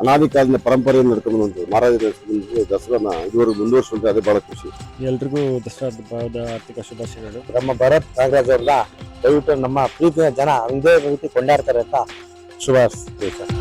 ಅನಾದಿ ಕಾಲದ ಪರಂಪರೆಯನ್ನು ನಡ್ಕೊಂಡು ಬಂತು ಮಹಾರಾಜರ ದಸರಾನ ಇದುವರೆಗೂ ಮುಂದುವರಿಸುವಂತೆ ಅದೇ ಬಹಳ ಖುಷಿ. ಎಲ್ರಿಗೂ ದಸರಾ ಹಬ್ಬದ ಆರ್ಥಿಕ ಶುಭಾಶಯಗಳು. ನಮ್ಮ ಭರತ್ ನಾಗರಾಜ್ ಅವ್ರನ್ನ ದಯವಿಟ್ಟು ನಮ್ಮ ಪ್ರೀತಿಯ ಜನ ಒಂದೇ ರೀತಿ ಕೊಂಡಾಡ್ತಾರೆ ಅಂತ ಶುಭಾಶಯ ಸರ್.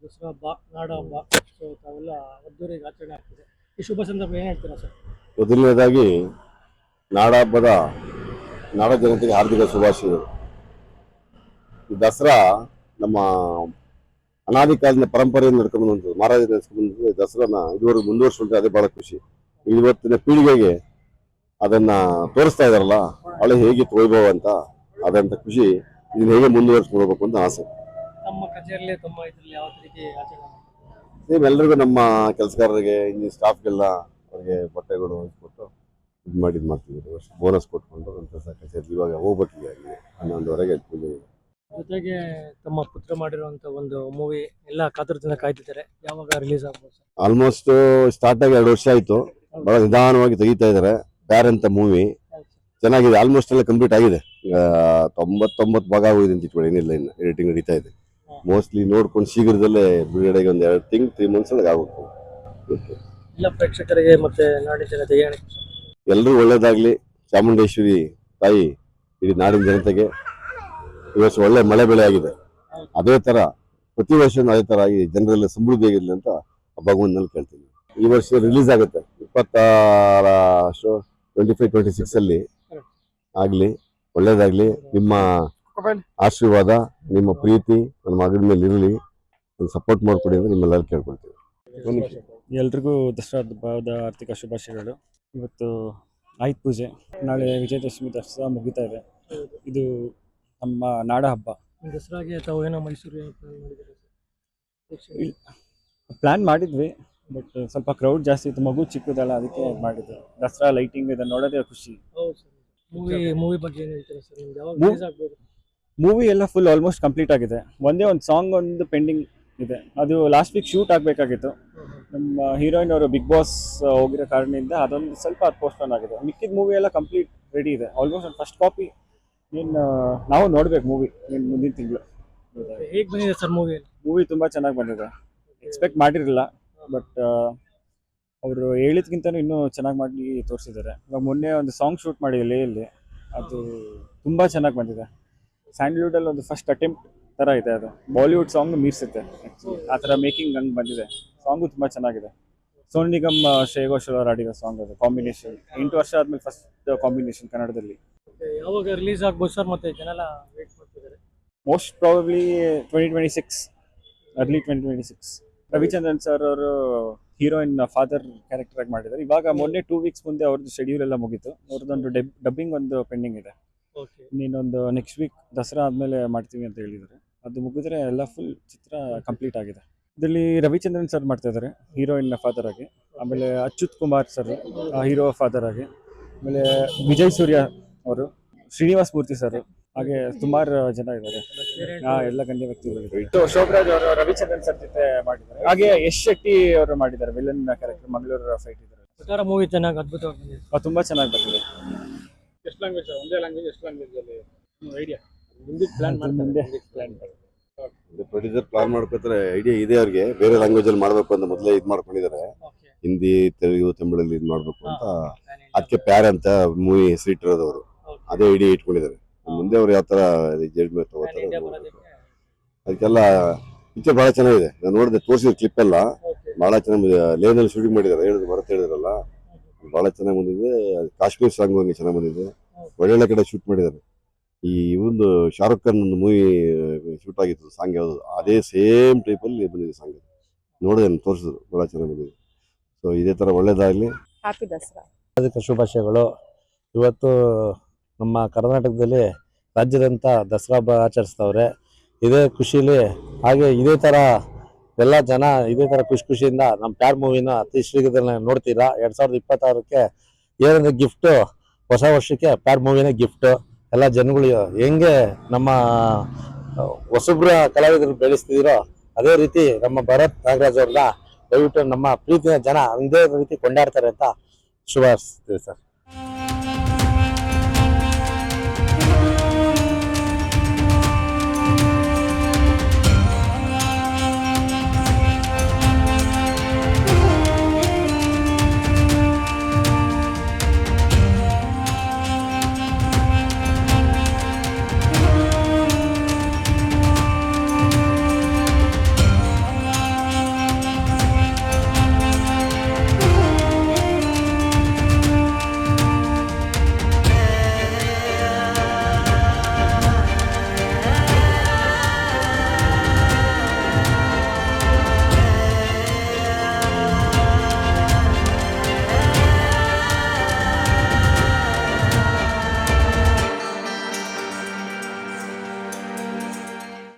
ದಸರಾ ಹಬ್ಬ ನಾಡ ಹಬ್ಬ ಸೊ ತಾವೆಲ್ಲ ಅದ್ದೂರಿಗೆ ಆಚರಣೆ ಆಗ್ತಿದೆ. ಈ ಶುಭ ಸಂದರ್ಭ ಏನು ಹೇಳ್ತೀರಾ ಸರ್? ಮೊದಲನೇದಾಗಿ ನಾಡ ಹಬ್ಬದ ನಾಡ ಜನತೆಗೆ ಹಾರ್ದಿಕ ಶುಭಾಶಯಗಳು. ಈ ದಸರಾ ನಮ್ಮ ಅನಾದಿ ಕಾಲದ ಪರಂಪರೆಯನ್ನು ನಡ್ಕೊಂಡು ಬಂತು ಮಹಾರಾಜರ ದಸರಾನ ಇದುವರೆಗೂ ಮುಂದುವರಿಸುವಂತೆ ಅದೇ ಬಹಳ ಖುಷಿ. ಇವತ್ತಿನ ಪೀಳಿಗೆಗೆ ಅದನ್ನ ತೋರಿಸ್ತಾ ಇದಾರಲ್ಲ, ಹಳೆ ಹೇಗೆ ವೈಭವ ಅಂತ ಅದಂತ ಖುಷಿ. ಇದನ್ನ ಹೇಗೆ ಮುಂದುವರಿಸ್ಕೊಂಡು ಹೋಗ್ಬೇಕು ಅಂತ ಆಸೆ. ತಮ್ಮ ಕಚೇರಿಯಲ್ಲಿ ತಮ್ಮ ಇದರಲ್ಲಿ ಯಾವ ರೀತಿ ಆಚರಣೆ ಮಾಡ್ತಾರೆ? ಸೇಮ್ ಎಲ್ರಿಗೂ ನಮ್ಮ ಕೆಲಸಗಾರರಿಗೆ ಇಂಜಿನ್ ಸ್ಟಾಫ್ಗೆಲ್ಲ ಅವ್ರಿಗೆ ಬಟ್ಟೆಗಳು ಕೊಟ್ಟು ಇದು ಮಾಡ್ತಿದ್ರು. ಬೋನಸ್ ಕೊಟ್ಕೊಂಡು ನಮ್ಮ ಕೆಲಸ ಕಚೇರಿ ಇವಾಗ ಹೋಗ್ಬೇಕಿದೆ ಅಲ್ಲಿ 11:30 ಪೂಜೆ ಇದೆ. ಜೊತೆಗೆ ತಮ್ಮ ಪುತ್ರ ಮಾಡಿರುವಂತ ಒಂದು ಮೂವಿ ಎಲ್ಲ ಕಾತುರದಿಂದ ಕಾಯ್ತಿದ್ದಾರೆ, ಯಾವಾಗ ರಿಲೀಸ್ ಆಗ್ಬೋದು ಸರ್? ಆಲ್ಮೋಸ್ಟ್ ಸ್ಟಾರ್ಟ್ ಆಗಿ 2 ವರ್ಷ ಆಯ್ತು. ಬಹಳ ನಿಧಾನವಾಗಿ ತೆಗಿತಾ ಇದ್ದಾರೆ. ಬ್ಯಾರ್ ಅಂತ ಮೂವಿ ಚೆನ್ನಾಗಿದೆ, ಆಲ್ಮೋಸ್ಟ್ ಎಲ್ಲ ಕಂಪ್ಲೀಟ್ ಆಗಿದೆ. ಈಗ 99 ಭಾಗ ಆಗೋಗಿದೆ ಅಂತ ಇಟ್ಕೊಳ್ಳಿ, ಏನಿಲ್ಲ ಇನ್ನು ಎಡಿಟಿಂಗ್ ನಡೀತಾ ಇದೆ. ಮೋಸ್ಟ್ಲಿ ನೋಡ್ಕೊಂಡು ಶೀಘ್ರದಲ್ಲೇ ಬಿಡುಗಡೆಗೆ ಒಂದು 3 ಮಂತ್ಸ್ ಒಳಗೆ ಆಗುತ್ತೆ. ಎಲ್ಲ ಪ್ರೇಕ್ಷಕರಿಗೆ ಮತ್ತೆ ನಾಡಿನ ಜನತೆಗೆ ಏನು? ಎಲ್ಲರೂ ಒಳ್ಳೇದಾಗ್ಲಿ. ಚಾಮುಂಡೇಶ್ವರಿ ತಾಯಿ ಇಡೀ ನಾಡಿನ ಜನತೆಗೆ ಈ ವರ್ಷ ಒಳ್ಳೆ ಮಳೆ ಬೆಳೆ ಆಗಿದೆ. ಅದೇ ತರ ಪ್ರತಿ ವರ್ಷ ಅದೇ ತರ ಈ ಜನರೆಲ್ಲ ಸಮೃದ್ಧಿ ಆಗಿರ್ಲಿ ಅಂತ ಭಗವಂತನಲ್ಲಿ ಕೇಳ್ತೀನಿ. ಈ ವರ್ಷ ರಿಲೀಸ್ ಆಗುತ್ತೆ 25-26 ಅಲ್ಲಿ ಆಗ್ಲಿ, ಒಳ್ಳೇದಾಗ್ಲಿ. ನಿಮ್ಮ ಆಶೀರ್ವಾದ, ನಿಮ್ಮ ಪ್ರೀತಿ ನನ್ನ ಮಗನ ಮೇಲೆ ಇರಲಿ, ಸಪೋರ್ಟ್ ಮಾಡ್ಕೊಡಿ ಅಂತ ನಿಮ್ಮೆಲ್ಲರೂ ಕೇಳ್ಕೊಳ್ತೀವಿ. ಎಲ್ರಿಗೂ ದಸರಾ ಹಬ್ಬದ ಆರ್ಥಿಕ ಶುಭಾಶಯಗಳು. ಇವತ್ತು ಆಯುಧ ಪೂಜೆ, ನಾಳೆ ವಿಜಯದಶಮಿ ದಸರಾ ಮುಗಿತಾ ಇದೆ. ಇದು ನಮ್ಮ ನಾಡ ಹಬ್ಬ. ದಸರಾಗೆ ತಾವು ಏನೋ ಮೈಸೂರು ಪ್ಲ್ಯಾನ್ ಮಾಡಿದ್ವಿ, ಬಟ್ ಸ್ವಲ್ಪ ಕ್ರೌಡ್ ಜಾಸ್ತಿ ಇತ್ತು, ಮಗು ಚಿಕ್ಕದಲ್ಲ, ಅದಕ್ಕೆ ಮಾಡಿದ್ವಿ. ದಸರಾ ಲೈಟಿಂಗ್ ಇದನ್ನು ನೋಡೋದೇ ಖುಷಿ. ಹೌದು ಸರ್. ಮೂವಿ ಬಗ್ಗೆ ಏನು ಹೇಳ್ತೀರಾ ಸರ್? ನಿಮ್ದು ಯಾವಾಗ ರಿಲೀಸ್ ಆಗ್ಬೋದು? ಮೂವಿ ಎಲ್ಲ ಫುಲ್ ಆಲ್ಮೋಸ್ಟ್ ಕಂಪ್ಲೀಟ್ ಆಗಿದೆ. ಒಂದೇ ಒಂದು ಸಾಂಗ್ ಒಂದು ಪೆಂಡಿಂಗ್ ಇದೆ, ಅದು ಲಾಸ್ಟ್ ವೀಕ್ ಶೂಟ್ ಆಗಬೇಕಾಗಿತ್ತು. ನಮ್ಮ ಹೀರೋಯಿನ್ ಅವರು ಬಿಗ್ ಬಾಸ್ ಹೋಗಿರೋ ಕಾರಣದಿಂದ ಅದೊಂದು ಸ್ವಲ್ಪ ಪೋಸ್ಟ್ಪೋನ್ ಆಗಿದೆ. ಮಿಕ್ಕಿದ ಮೂವಿ ಎಲ್ಲ ಕಂಪ್ಲೀಟ್ ರೆಡಿ ಇದೆ. ಆಲ್ಮೋಸ್ಟ್ ಒಂದು ಫಸ್ಟ್ ಕಾಪಿ ನಾವು ನೋಡ್ಬೇಕು ಮೂವಿ ಮುಂದಿನ ತಿಂಗಳು. ಹೇಗೆ ಬಂದಿದೆ ಸರ್ ಮೂವಿ ತುಂಬ ಚೆನ್ನಾಗಿ ಬಂದಿದೆ, ಎಕ್ಸ್ಪೆಕ್ಟ್ ಮಾಡಿರಲಿಲ್ಲ. ಬಟ್ ಅವರು ಹೇಳಿದ್ಕಿಂತನೂ ಇನ್ನೂ ಚೆನ್ನಾಗಿ ಮಾಡಿ ತೋರಿಸಿದ್ದಾರೆ. ಇವಾಗ ಮೊನ್ನೆ ಒಂದು ಸಾಂಗ್ ಶೂಟ್ ಮಾಡಿದೆ ಲೇಯಲ್ಲಿ, ಅದು ತುಂಬ ಚೆನ್ನಾಗಿ ಬಂದಿದೆ. ಸ್ಯಾಂಡಲ್ವುಡಲ್ಲಿ ಒಂದು ಫಸ್ಟ್ ಅಟೆಂಪ್ಟ್ ಥರ ಇದೆ ಅದು. ಬಾಲಿವುಡ್ ಸಾಂಗ್ ಮೀರಿಸುತ್ತೆ ಆ ಥರ ಮೇಕಿಂಗ್ ಹಂಗೆ ಬಂದಿದೆ. ಸಾಂಗು ತುಂಬ ಚೆನ್ನಾಗಿದೆ. ಸೋನು ನಿಗಮ್, ಶ್ರೇಯಾ ಘೋಷಾಲ್ ಅವರು ಆಡಿರೋ ಸಾಂಗ್ ಅದು. ಕಾಂಬಿನೇಷನ್ 8 ವರ್ಷ ಆದಮೇಲೆ ಫಸ್ಟ್ ಕಾಂಬಿನೇಷನ್ ಕನ್ನಡದಲ್ಲಿ. ಯಾವಾಗ ರಿಲೀಸ್ ಆಗ್ಬೋದು ಸರ್? ಮತ್ತೆ ಜನ ಎಲ್ಲ ವೇಟ್ ಮಾಡ್ತಿದ್ದಾರೆ. Most probably 2026, early 2026. Ravichandran sir ಅವರು ಹೀರೋಯಿನ್ ಫಾದರ್ ಕ್ಯಾರೆಕ್ಟರ್ ಆಗಿ ಮಾಡಿದ್ದಾರೆ. ಇವಾಗ ಮೊನ್ನೆ 2 ವೀಕ್ಸ್ ಮುಂದೆ ಅವ್ರದ್ದು ಶೆಡ್ಯೂಲ್ ಎಲ್ಲ ಮುಗೀತು. ಅವ್ರದ್ದೊಂದು ಡಬ್ಬಿಂಗ್ ಒಂದು ಪೆಂಡಿಂಗ್ ಇದೆ. ಇನ್ನೊಂದು ನೆಕ್ಸ್ಟ್ ವೀಕ್ ದಸರಾ ಆದಮೇಲೆ ಮಾಡ್ತೀವಿ ಅಂತ ಹೇಳಿದ್ದಾರೆ. ಅದು ಮುಗಿದ್ರೆ ಎಲ್ಲ ಫುಲ್ ಚಿತ್ರ ಕಂಪ್ಲೀಟ್ ಆಗಿದೆ. ಇದರಲ್ಲಿ ರವಿಚಂದ್ರನ್ ಸರ್ ಮಾಡ್ತಾ ಇದ್ದಾರೆ ಹೀರೋಯಿನ್ ಫಾದರ್ ಆಗಿ. ಆಮೇಲೆ Achyuth Kumar sir hero father ಆಗಿ. ಆಮೇಲೆ ವಿಜಯ್ ಸೂರ್ಯ ಅವರು, ಶ್ರೀನಿವಾಸ್ ಮೂರ್ತಿ ಸರ್, ಹಾಗೆ ಸುಮಾರು ಜನ ಇದ್ದಾರೆ. ಎಲ್ಲ ಗಣ್ಯ ವ್ಯಕ್ತಿಗಳು. ಶೋಭರಾಜ್ ಅವರು ರವಿಚಂದ್ರನ್ ಸರ್ ಜೊತೆ ಮಾಡಿದ್ದಾರೆ. ಹಾಗೆ ಯಶ್ ಶೆಟ್ಟಿ ಅವರು ಮಾಡಿದ್ದಾರೆ ವಿಲನ್ ಕ್ಯಾರೆಕ್ಟರ್, ಮಂಗಳೂರು ಫೈಟ್ ಇದ್ದಾರೆ. ಮೂವಿ ಚೆನ್ನಾಗಿ ಅದ್ಭುತವಾಗಿ ಬಂದಿದೆ. ತುಂಬಾ ಚೆನ್ನಾಗಿ ಬಂದಿದೆ. ಎಷ್ಟು ಲ್ಯಾಂಗ್ವೇಜ್? ಒಂದೇ ಲ್ಯಾಂಗ್ವೇಜ್? ಎಷ್ಟು ಲ್ಯಾಂಗ್ವೇಜ್ ಅಲ್ಲಿ ಐಡಿಯಾ? ಪ್ರೊಡ್ಯೂಸರ್ ಪ್ಲಾನ್ ಮಾಡ್ಕೊತಾರೆ, ಐಡಿಯಾ ಇದೆ ಅವ್ರಿಗೆ. ಬೇರೆ ಲ್ಯಾಂಗ್ವೇಜ್ ಅಲ್ಲಿ ಮಾಡ್ಬೇಕು ಅಂತ ಮೊದಲೇ ಇದು ಮಾಡ್ಕೊಂಡಿದ್ದಾರೆ. ಹಿಂದಿ, ತೆಲುಗು, ತಮಿಳಲ್ಲಿ ಇದು ಮಾಡ್ಬೇಕು ಅಂತ. ಅದಕ್ಕೆ ಪ್ಯಾರ್ ಅಂತ ಮೂವಿ ಹೆಸರಿಟ್ಟಿರೋದು ಅವರು. ಅದೇ ಐಡಿಯಾ ಇಟ್ಕೊಂಡಿದ್ದಾರೆ. ಮುಂದೆ ಅವ್ರು ಯಾವ ತರ ಜಡ್ಜ್ಮೆಂಟ್ ತಗೋತಾರೆ ಅದಕ್ಕೆಲ್ಲ. ಪಿಕ್ಚರ್ ಬಹಳ ಚೆನ್ನಾಗಿದೆ. ನಾನು ನೋಡಿದೆ, ತೋರಿಸಿದ ಕ್ಲಿಪ್ ಎಲ್ಲ ಬಹಳ ಚೆನ್ನಾಗಿ ಲೇನಲ್ಲಿ ಶೂಟಿಂಗ್ ಮಾಡಿದ್ದಾರೆ. ಭರತ್ ಹೇಳಿದ್ರಲ್ಲ, ಬಹಳ ಚೆನ್ನಾಗಿ ಬಂದಿದೆ. ಕಾಶ್ಮೀರ್ ಸಾಂಗ್ ಹಂಗೆ ಚೆನ್ನಾಗಿ ಬಂದಿದೆ. ಒಳ್ಳೊಳ್ಳೆ ಕಡೆ ಶೂಟ್ ಮಾಡಿದ್ದಾರೆ. ಈ ಒಂದು ಶಾರುಖ್ ಖಾನ್ ಒಂದು ಮೂವಿ ಶೂಟ್ ಆಗಿತ್ತು ಸಾಂಗ್, ಯಾವುದು ಅದೇ ಸೇಮ್ ಟೈಪಲ್ಲಿ ಬಂದಿದೆ ಸಾಂಗ್. ನೋಡಿದೆ, ತೋರಿಸಿದ್ರು, ಬಹಳ ಚೆನ್ನಾಗಿ ಬಂದಿದೆ. ಸೊ ಇದೇ ಥರ ಒಳ್ಳೇದಾಗಲಿ. ಹ್ಯಾಪಿ ದಸರಾ. ಅದಕ್ಕೆ ಶುಭಾಶಯಗಳು. ಇವತ್ತು ನಮ್ಮ ಕರ್ನಾಟಕದಲ್ಲಿ ರಾಜ್ಯದಂತ ದಸರಾ ಹಬ್ಬ ಆಚರಿಸ್ತವ್ರೆ. ಇದೇ ಖುಷಿಲಿ ಹಾಗೆ ಇದೇ ಥರ ಎಲ್ಲ ಜನ ಇದೇ ಥರ ಖುಷಿಯಿಂದ ನಮ್ಮ ಪ್ಯಾರ್ ಮೂವಿನ ಅತಿ ಶೀಘ್ರದಲ್ಲಿ ನೋಡ್ತೀರಾ. 2026ಕ್ಕೆ ಏನಂದ್ರೆ ಗಿಫ್ಟು, ಹೊಸ ವರ್ಷಕ್ಕೆ ಪ್ಯಾರ್ ಮೂವಿನ ಗಿಫ್ಟು. ಎಲ್ಲ ಜನಗಳು ಹೆಂಗೆ ನಮ್ಮ ಹೊಸಬ್ರ ಕಲಾವಿದರು ಬೆಳೆಸ್ತಿದ್ದೀರೋ ಅದೇ ರೀತಿ ನಮ್ಮ ಭರತ್ ನಾಗರಾಜ್ ಅವ್ರನ್ನ ದಯವಿಟ್ಟು ನಮ್ಮ ಪ್ರೀತಿಯ ಜನ ಒಂದೇ ರೀತಿ ಕೊಂಡಾಡ್ತಾರೆ ಅಂತ ಶುಭಾಶಿಸ್ತೀವಿ ಸರ್.